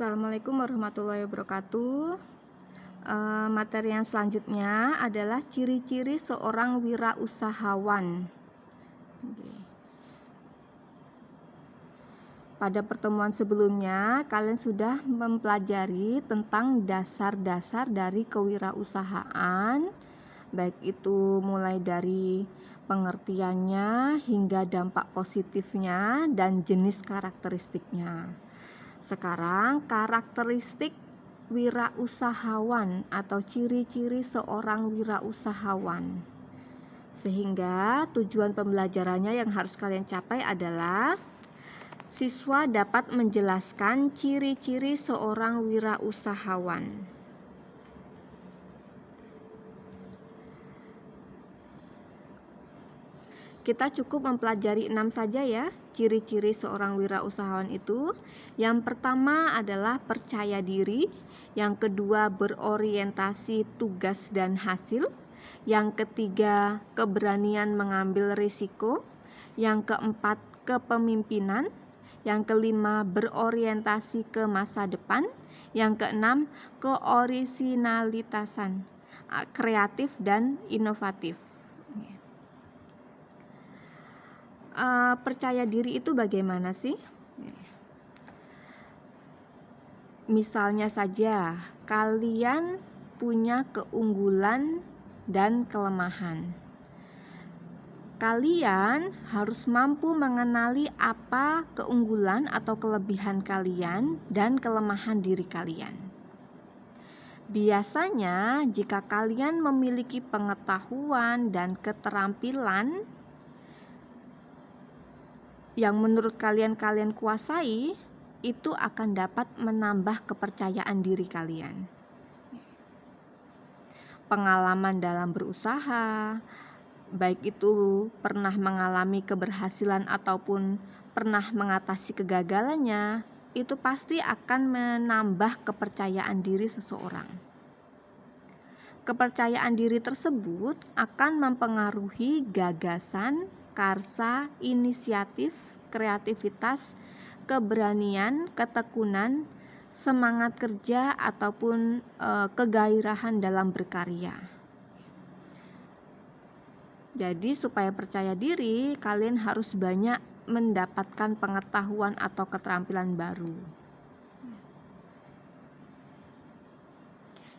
Assalamualaikum warahmatullahi wabarakatuh. Materi yang selanjutnya adalah ciri-ciri seorang wirausahawan. Oke. Pada pertemuan sebelumnya, kalian sudah mempelajari tentang dasar-dasar dari kewirausahaan, baik itu mulai dari pengertiannya hingga dampak positifnya dan jenis karakteristiknya. Sekarang karakteristik wirausahawan atau ciri-ciri seorang wirausahawan. Sehingga tujuan pembelajarannya yang harus kalian capai adalah siswa dapat menjelaskan ciri-ciri seorang wirausahawan. Kita cukup mempelajari 6 saja ya, ciri-ciri seorang wirausahawan itu. Yang pertama adalah percaya diri, yang kedua berorientasi tugas dan hasil, yang ketiga keberanian mengambil risiko, yang keempat kepemimpinan, yang kelima berorientasi ke masa depan, yang keenam keorisinalitasan, kreatif dan inovatif. Percaya diri itu bagaimana sih? Misalnya saja, kalian punya keunggulan dan kelemahan. Kalian harus mampu mengenali apa keunggulan atau kelebihan kalian dan kelemahan diri kalian. Biasanya, jika kalian memiliki pengetahuan dan keterampilan yang menurut kalian kuasai, itu akan dapat menambah kepercayaan diri kalian. Pengalaman dalam berusaha, baik itu pernah mengalami keberhasilan ataupun pernah mengatasi kegagalannya, itu pasti akan menambah kepercayaan diri seseorang. Kepercayaan diri tersebut akan mempengaruhi gagasan, karsa, inisiatif, kreativitas, keberanian, ketekunan, semangat kerja ataupun kegairahan dalam berkarya. Jadi supaya percaya diri, kalian harus banyak mendapatkan pengetahuan atau keterampilan baru.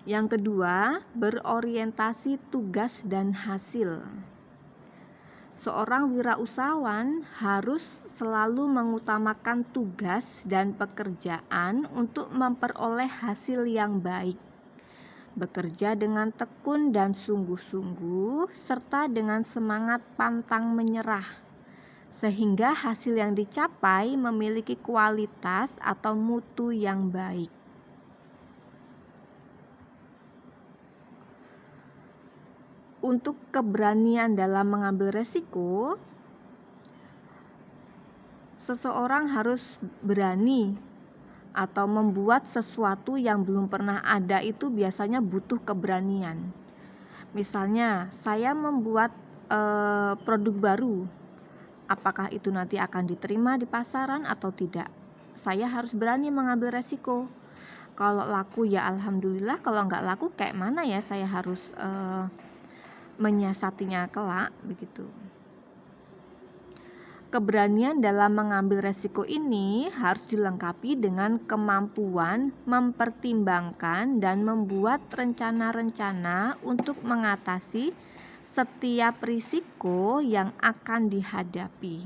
Yang kedua, berorientasi tugas dan hasil. Seorang wirausahawan harus selalu mengutamakan tugas dan pekerjaan untuk memperoleh hasil yang baik. Bekerja dengan tekun dan sungguh-sungguh serta dengan semangat pantang menyerah, sehingga hasil yang dicapai memiliki kualitas atau mutu yang baik. Untuk keberanian dalam mengambil resiko, seseorang harus berani atau membuat sesuatu yang belum pernah ada itu biasanya butuh keberanian. Misalnya, saya membuat produk baru, apakah itu nanti akan diterima di pasaran atau tidak? Saya harus berani mengambil resiko. Kalau laku ya alhamdulillah, kalau nggak laku kayak mana ya saya harus menyiasatinya kelak begitu. Keberanian dalam mengambil resiko ini harus dilengkapi dengan kemampuan mempertimbangkan dan membuat rencana-rencana untuk mengatasi setiap risiko yang akan dihadapi.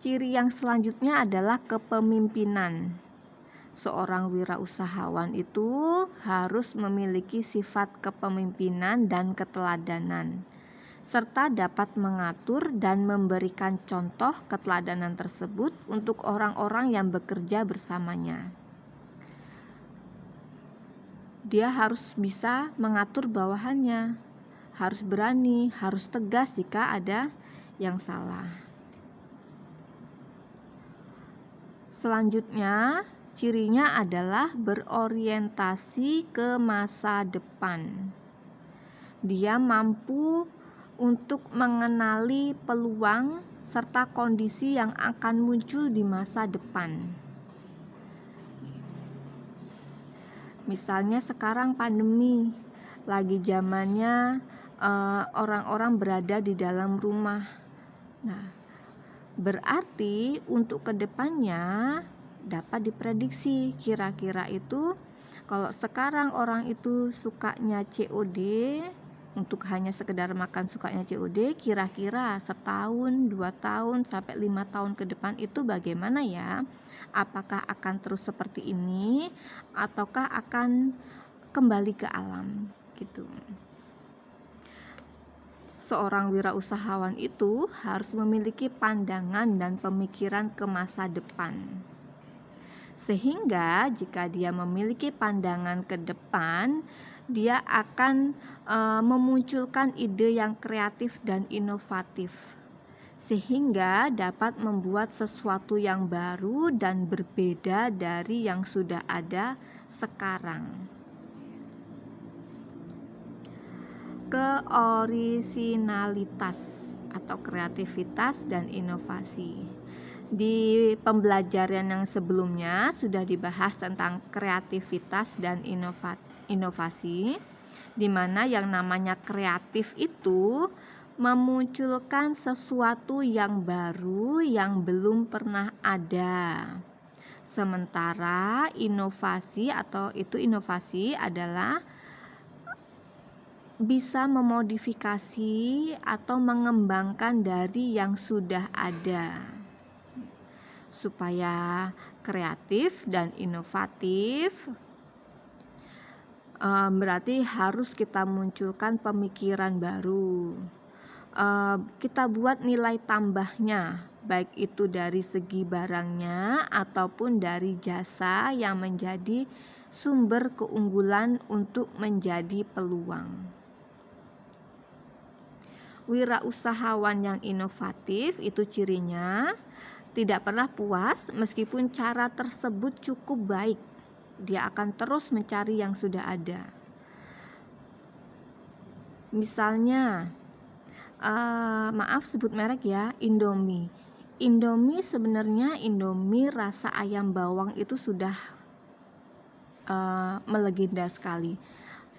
Ciri yang selanjutnya adalah kepemimpinan. Seorang wirausahawan itu harus memiliki sifat kepemimpinan dan keteladanan, serta dapat mengatur dan memberikan contoh keteladanan tersebut untuk orang-orang yang bekerja bersamanya. Dia harus bisa mengatur bawahannya, harus berani, harus tegas jika ada yang salah. Selanjutnya, cirinya adalah berorientasi ke masa depan. Dia mampu untuk mengenali peluang serta kondisi yang akan muncul di masa depan. Misalnya sekarang pandemi, lagi zamannya orang-orang berada di dalam rumah. Nah, berarti untuk kedepannya dapat diprediksi kira-kira itu kalau sekarang orang itu sukanya COD, untuk hanya sekedar makan sukanya COD, kira-kira setahun, 2 tahun, sampai 5 tahun ke depan itu bagaimana ya? Apakah akan terus seperti ini ataukah akan kembali ke alam gitu. Seorang wirausahawan itu harus memiliki pandangan dan pemikiran ke masa depan. Sehingga jika dia memiliki pandangan ke depan, dia akan memunculkan ide yang kreatif dan inovatif, sehingga dapat membuat sesuatu yang baru dan berbeda dari yang sudah ada sekarang. Keorisinalitas atau kreativitas dan inovasi. Di pembelajaran yang sebelumnya sudah dibahas tentang kreativitas dan inovasi, di mana yang namanya kreatif itu memunculkan sesuatu yang baru yang belum pernah ada. Sementara inovasi adalah bisa memodifikasi atau mengembangkan dari yang sudah ada. Supaya kreatif dan inovatif, berarti harus kita munculkan pemikiran baru. Kita buat nilai tambahnya, baik itu dari segi barangnya ataupun dari jasa yang menjadi sumber keunggulan untuk menjadi peluang. Wirausahawan yang inovatif itu cirinya tidak pernah puas meskipun cara tersebut cukup baik. Dia akan terus mencari yang sudah ada. Misalnya, maaf sebut merek ya, Indomie. Indomie sebenarnya Indomie rasa ayam bawang itu sudah melegenda sekali.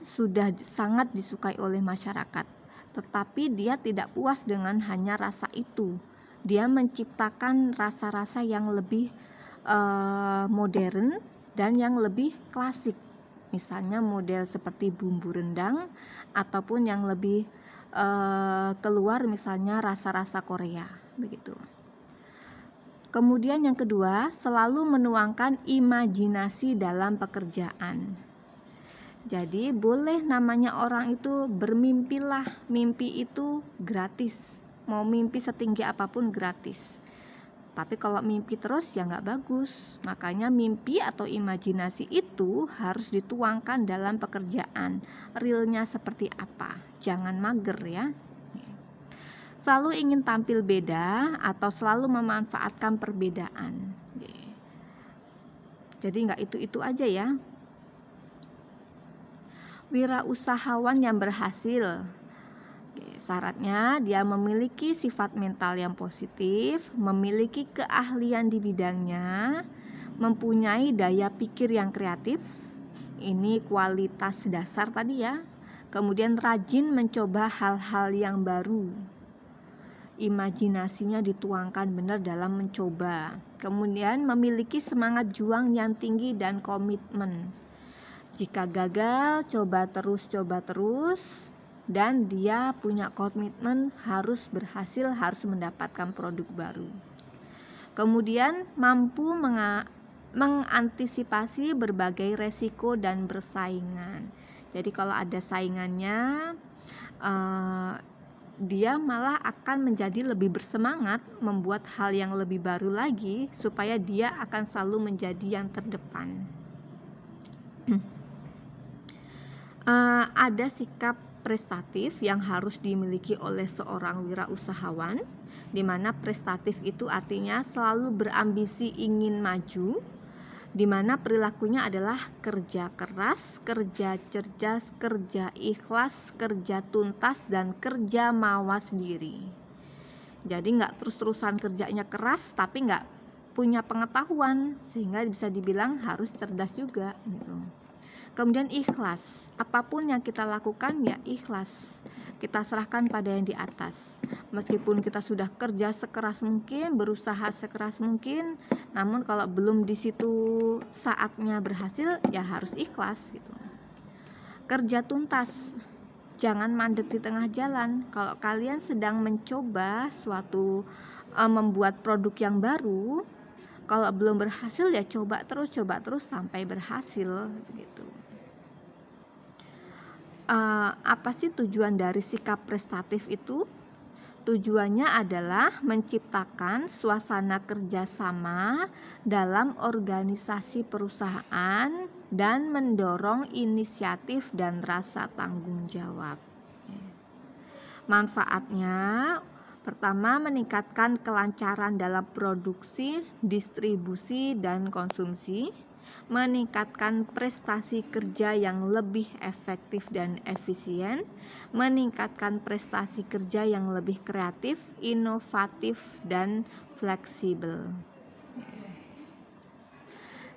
Sudah sangat disukai oleh masyarakat. Tetapi dia tidak puas dengan hanya rasa itu. Dia menciptakan rasa-rasa yang lebih modern dan yang lebih klasik. Misalnya model seperti bumbu rendang ataupun yang lebih keluar misalnya rasa-rasa Korea begitu. Kemudian yang kedua, selalu menuangkan imajinasi dalam pekerjaan. Jadi boleh namanya orang itu bermimpilah, mimpi itu gratis. Mau mimpi setinggi apapun gratis. Tapi kalau mimpi terus ya nggak bagus. Makanya mimpi atau imajinasi itu harus dituangkan dalam pekerjaan. Realnya seperti apa? Jangan mager ya. Selalu ingin tampil beda atau selalu memanfaatkan perbedaan. Jadi nggak itu-itu aja ya. Wirausahawan yang berhasil, syaratnya dia memiliki sifat mental yang positif, memiliki keahlian di bidangnya, mempunyai daya pikir yang kreatif. Ini kualitas dasar tadi ya. Kemudian rajin mencoba hal-hal yang baru. Imajinasinya dituangkan benar dalam mencoba. Kemudian memiliki semangat juang yang tinggi dan komitmen. Jika gagal, coba terus, dan dia punya komitmen harus berhasil, harus mendapatkan produk baru. Kemudian mampu mengantisipasi berbagai resiko dan bersaingan. Jadi kalau ada saingannya, dia malah akan menjadi lebih bersemangat membuat hal yang lebih baru lagi supaya dia akan selalu menjadi yang terdepan. Ada sikap prestatif yang harus dimiliki oleh seorang wirausahawan, di mana prestatif itu artinya selalu berambisi ingin maju di mana perilakunya adalah kerja keras, kerja cerdas, kerja ikhlas, kerja tuntas, dan kerja mawas diri. Jadi nggak terus-terusan kerjanya keras tapi nggak punya pengetahuan, sehingga bisa dibilang harus cerdas juga gitu. Kemudian ikhlas, apapun yang kita lakukan ya ikhlas, kita serahkan pada yang di atas. Meskipun kita sudah kerja sekeras mungkin, berusaha sekeras mungkin, namun kalau belum di situ saatnya berhasil ya harus ikhlas gitu. Kerja tuntas, jangan mandek di tengah jalan. Kalau kalian sedang mencoba suatu membuat produk yang baru, kalau belum berhasil ya coba terus sampai berhasil gitu. Apa sih tujuan dari sikap prestatif itu? Tujuannya adalah menciptakan suasana kerjasama dalam organisasi perusahaan dan mendorong inisiatif dan rasa tanggung jawab. Manfaatnya, pertama, meningkatkan kelancaran dalam produksi, distribusi, dan konsumsi, meningkatkan prestasi kerja yang lebih efektif dan efisien, meningkatkan prestasi kerja yang lebih kreatif, inovatif, dan fleksibel.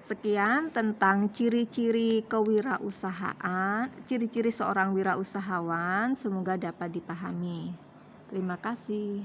Sekian tentang ciri-ciri kewirausahaan, ciri-ciri seorang wirausahawan, semoga dapat dipahami. Terima kasih.